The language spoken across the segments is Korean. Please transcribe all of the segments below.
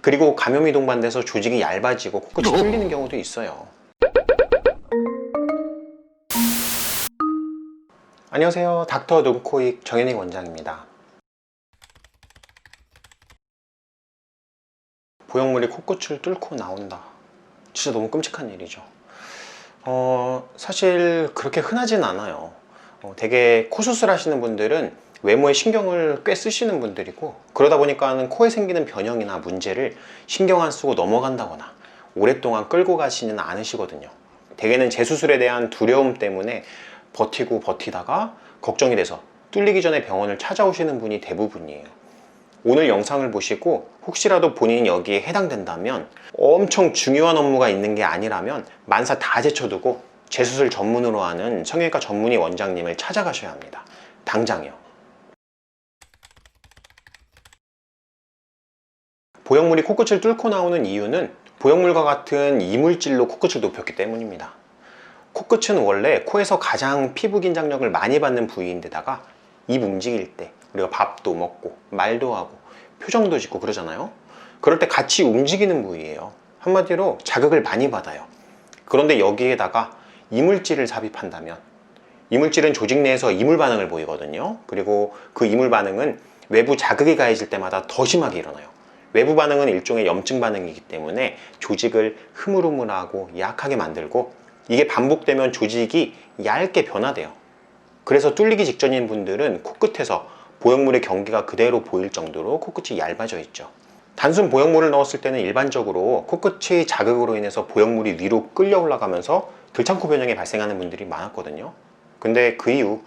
그리고 감염이 동반돼서 조직이 얇아지고 코끝이 뚫리는 경우도 있어요. 안녕하세요, 닥터 눈코입 정현익 원장입니다. 보형물이 코끝을 뚫고 나온다. 진짜 너무 끔찍한 일이죠. 사실 그렇게 흔하진 않아요. 되게 코 수술하시는 분들은 외모에 신경을 꽤 쓰시는 분들이고, 그러다 보니까 코에 생기는 변형이나 문제를 신경 안 쓰고 넘어간다거나 오랫동안 끌고 가지는 않으시거든요. 대개는 재수술에 대한 두려움 때문에 버티고 버티다가 걱정이 돼서 뚫리기 전에 병원을 찾아오시는 분이 대부분이에요. 오늘 영상을 보시고 혹시라도 본인이 여기에 해당된다면, 엄청 중요한 업무가 있는 게 아니라면 만사 다 제쳐두고 재수술 전문으로 하는 성형외과 전문의 원장님을 찾아가셔야 합니다. 당장이요. 보형물이 코끝을 뚫고 나오는 이유는 보형물과 같은 이물질로 코끝을 높였기 때문입니다. 코끝은 원래 코에서 가장 피부 긴장력을 많이 받는 부위인데다가 입 움직일 때 우리가 밥도 먹고 말도 하고 표정도 짓고 그러잖아요. 그럴 때 같이 움직이는 부위예요. 한마디로 자극을 많이 받아요. 그런데 여기에다가 이물질을 삽입한다면, 이물질은 조직 내에서 이물 반응을 보이거든요. 그리고 그 이물 반응은 외부 자극이 가해질 때마다 더 심하게 일어나요. 외부 반응은 일종의 염증 반응이기 때문에 조직을 흐물흐물하고 약하게 만들고, 이게 반복되면 조직이 얇게 변화돼요. 그래서 뚫리기 직전인 분들은 코끝에서 보형물의 경계가 그대로 보일 정도로 코끝이 얇아져 있죠. 단순 보형물을 넣었을 때는 일반적으로 코끝의 자극으로 인해서 보형물이 위로 끌려 올라가면서 들창코 변형이 발생하는 분들이 많았거든요. 근데 그 이후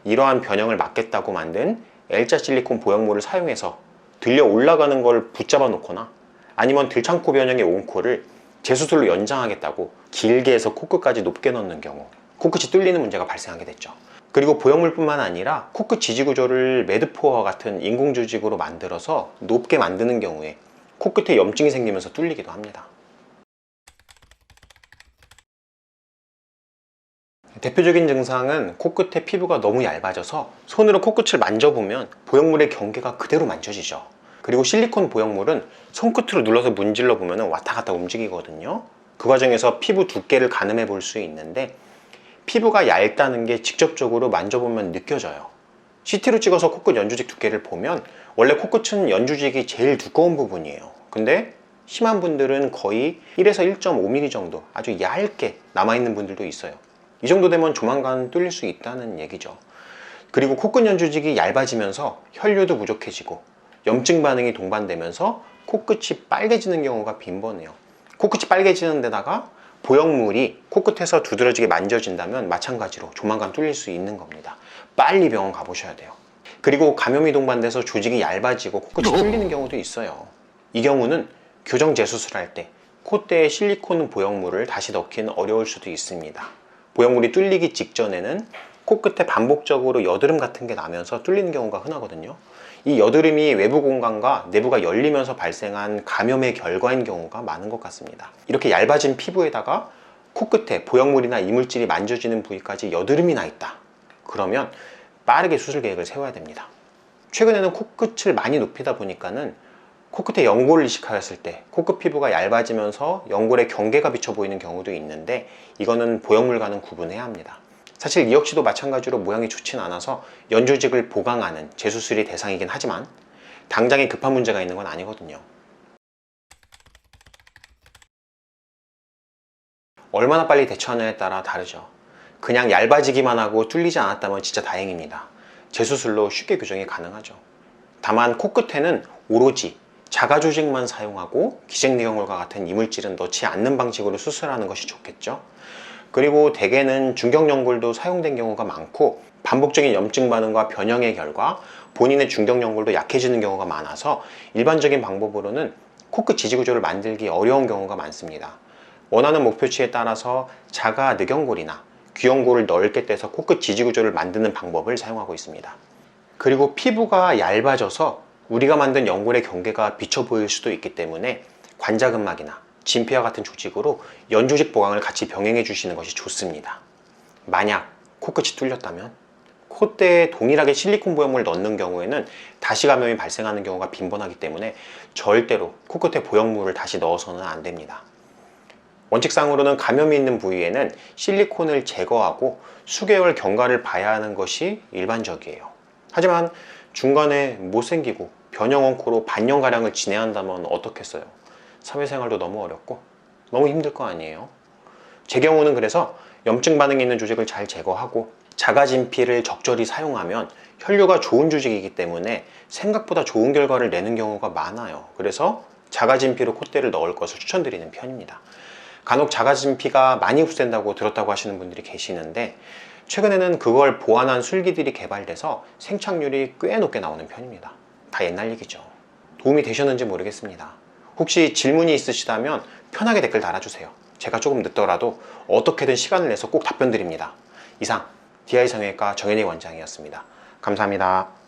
이러한 변형을 막겠다고 만든 L자 실리콘 보형물을 사용해서 들려 올라가는 걸 붙잡아 놓거나, 아니면 들창코 변형의 온 코를 재수술로 연장하겠다고 길게 해서 코끝까지 높게 넣는 경우 코끝이 뚫리는 문제가 발생하게 됐죠. 그리고 보형물뿐만 아니라 코끝 지지 구조를 매드포어와 같은 인공 조직으로 만들어서 높게 만드는 경우에 코끝에 염증이 생기면서 뚫리기도 합니다. 대표적인 증상은 코끝의 피부가 너무 얇아져서 손으로 코끝을 만져보면 보형물의 경계가 그대로 만져지죠. 그리고 실리콘 보형물은 손끝으로 눌러서 문질러 보면 왔다 갔다 움직이거든요. 그 과정에서 피부 두께를 가늠해 볼 수 있는데, 피부가 얇다는 게 직접적으로 만져보면 느껴져요. CT로 찍어서 코끝 연조직 두께를 보면 원래 코끝은 연조직이 제일 두꺼운 부분이에요. 근데 심한 분들은 거의 1에서 1.5mm 정도 아주 얇게 남아있는 분들도 있어요. 이 정도 되면 조만간 뚫릴 수 있다는 얘기죠. 그리고 코끝 연조직이 얇아지면서 혈류도 부족해지고 염증 반응이 동반되면서 코끝이 빨개지는 경우가 빈번해요. 코끝이 빨개지는 데다가 보형물이 코끝에서 두드러지게 만져진다면 마찬가지로 조만간 뚫릴 수 있는 겁니다. 빨리 병원 가보셔야 돼요. 그리고 감염이 동반돼서 조직이 얇아지고 코끝이 뚫리는 경우도 있어요. 이 경우는 교정 재수술할 때 콧대에 실리콘 보형물을 다시 넣기는 어려울 수도 있습니다. 보형물이 뚫리기 직전에는 코끝에 반복적으로 여드름 같은 게 나면서 뚫리는 경우가 흔하거든요. 이 여드름이 외부 공간과 내부가 열리면서 발생한 감염의 결과인 경우가 많은 것 같습니다. 이렇게 얇아진 피부에다가 코끝에 보형물이나 이물질이 만져지는 부위까지 여드름이 나 있다. 그러면 빠르게 수술 계획을 세워야 됩니다. 최근에는 코끝을 많이 높이다 보니까는 코끝에 연골을 이식하였을 때 코끝 피부가 얇아지면서 연골의 경계가 비쳐 보이는 경우도 있는데, 이거는 보형물과는 구분해야 합니다. 사실 이 역시도 마찬가지로 모양이 좋진 않아서 연조직을 보강하는 재수술이 대상이긴 하지만 당장에 급한 문제가 있는 건 아니거든요. 얼마나 빨리 대처하느냐에 따라 다르죠. 그냥 얇아지기만 하고 뚫리지 않았다면 진짜 다행입니다. 재수술로 쉽게 교정이 가능하죠. 다만 코끝에는 오로지 자가 조직만 사용하고 기생내경골과 같은 이물질은 넣지 않는 방식으로 수술하는 것이 좋겠죠. 그리고 대개는 중경연골도 사용된 경우가 많고, 반복적인 염증 반응과 변형의 결과 본인의 중경연골도 약해지는 경우가 많아서 일반적인 방법으로는 코끝 지지 구조를 만들기 어려운 경우가 많습니다. 원하는 목표치에 따라서 자가 늑연골이나 귀연골을 넓게 떼서 코끝 지지 구조를 만드는 방법을 사용하고 있습니다. 그리고 피부가 얇아져서 우리가 만든 연골의 경계가 비쳐 보일 수도 있기 때문에 관자근막이나 진피와 같은 조직으로 연조직 보강을 같이 병행해 주시는 것이 좋습니다. 만약 코끝이 뚫렸다면 콧대에 동일하게 실리콘 보형물을 넣는 경우에는 다시 감염이 발생하는 경우가 빈번하기 때문에 절대로 코끝에 보형물을 다시 넣어서는 안 됩니다. 원칙상으로는 감염이 있는 부위에는 실리콘을 제거하고 수개월 경과를 봐야 하는 것이 일반적이에요. 하지만 중간에 못생기고 변형 원코로 반년가량을 지내한다면 어떻겠어요? 사회생활도 너무 어렵고 너무 힘들 거 아니에요? 제 경우는 그래서 염증 반응이 있는 조직을 잘 제거하고 자가진피를 적절히 사용하면 혈류가 좋은 조직이기 때문에 생각보다 좋은 결과를 내는 경우가 많아요. 그래서 자가진피로 콧대를 넣을 것을 추천드리는 편입니다. 간혹 자가진피가 많이 흡수된다고 들었다고 하시는 분들이 계시는데 최근에는 그걸 보완한 술기들이 개발돼서 생착률이 꽤 높게 나오는 편입니다. 다 옛날 얘기죠. 도움이 되셨는지 모르겠습니다. 혹시 질문이 있으시다면 편하게 댓글 달아주세요. 제가 조금 늦더라도 어떻게든 시간을 내서 꼭 답변 드립니다. 이상 DI 성형외과 정현희 원장이었습니다. 감사합니다.